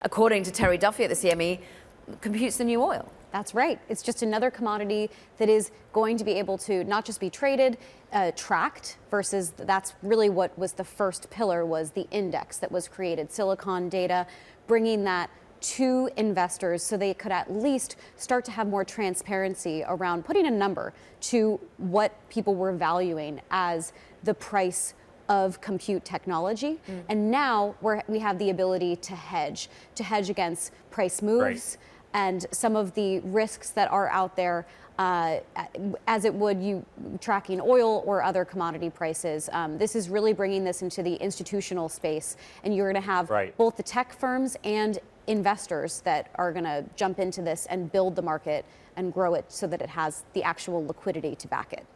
According to Terry Duffy at the CME, compute's the new oil. That's right. It's just another commodity that is going to be able to not just be traded, tracked, versus that's really what was the first pillar, was the index that was created, Silicon data, bringing that to investors so they could at least start to have more transparency around putting a number to what people were valuing as the price of compute technology. And now we have the ability to hedge against price moves and some of the risks that are out there, as it would you tracking oil or other commodity prices. This is really bringing this into the institutional space, and you're going to have both the tech firms and investors that are going to jump into this and build the market and grow it so that it has the actual liquidity to back it.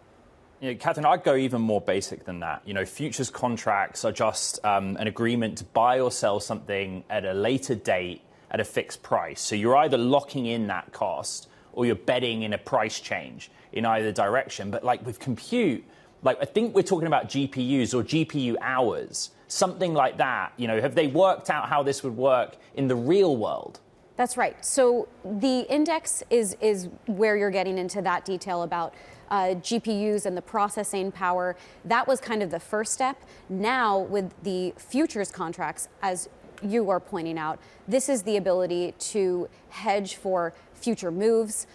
You know, Katherine, I'd go even more basic than that. You know, futures contracts are just an agreement to buy or sell something at a later date at a fixed price. So you're either locking in that cost or you're betting in a price change in either direction. But like with compute, like I think we're talking about GPUs or GPU hours, something like that. You know, have they worked out how this would work in the real world? That's right. So the index is where you're getting into that detail about GPUs and the processing power. That was kind of the first step. Now with the futures contracts, as you are pointing out, this is the ability to hedge for future moves,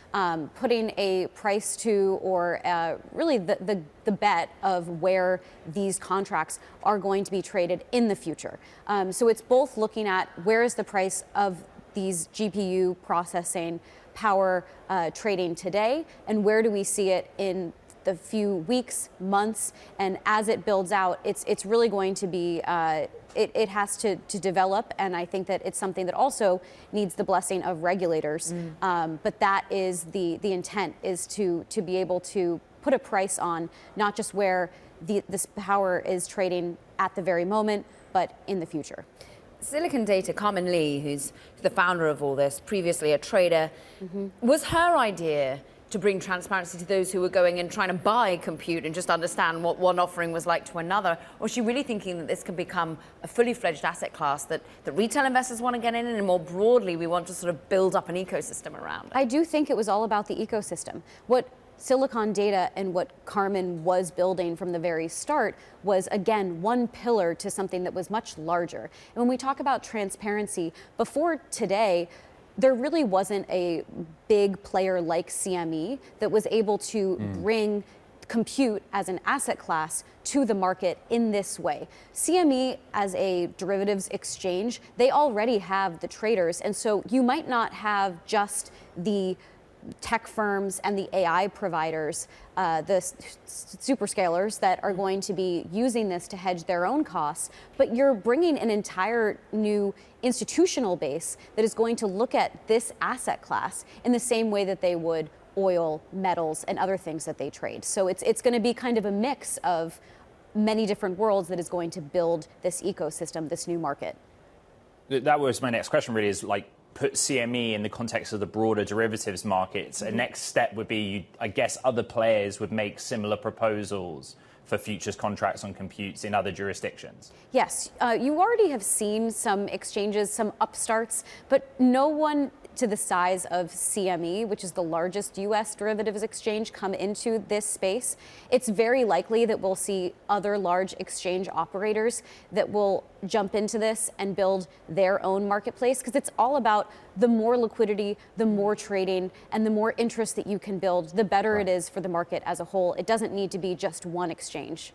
putting a price to, or really the bet of where these contracts are going to be traded in the future. So it's both looking at where is the price of these GPU processing power trading today, and where do we see it in the few weeks, months, and as it builds out, it's really going to be, it has to develop, and I think that it's something that also needs the blessing of regulators. But that is the intent, is to be able to put a price on not just where this power is trading at the very moment, but in the future. Silicon Data, Carmen Lee, who's the founder of all this, previously a trader, was her idea to bring transparency to those who were going and trying to buy compute and just understand what one offering was like to another? Or is she really thinking that this can become a fully fledged asset class that retail investors want to get in, and more broadly we want to sort of build up an ecosystem around it? I do think it was all about the ecosystem. What Silicon Data and what Carmen was building from the very start was, again, one pillar to something that was much larger. And when we talk about transparency, before today, there really wasn't a big player like CME that was able to bring compute as an asset class to the market in this way. CME, as a derivatives exchange, they already have the traders, and so you might not have just the tech firms and the AI providers, the superscalers that are going to be using this to hedge their own costs, but you're bringing an entire new institutional base that is going to look at this asset class in the same way that they would oil, metals, and other things that they trade. So it's going to be kind of a mix of many different worlds that is going to build this ecosystem, this new market. That was my next question, really, is like, put CME in the context of the broader derivatives markets. A next step would be, I guess, other players would make similar proposals for futures contracts on computes in other jurisdictions. Yes, you already have seen some exchanges, some upstarts, but no one to the size of CME, which is the largest U.S. derivatives exchange, come into this space. It's very likely that we'll see other large exchange operators that will jump into this and build their own marketplace, because it's all about the more liquidity, the more trading, and the more interest that you can build, the better it is for the market as a whole. It doesn't need to be just one exchange.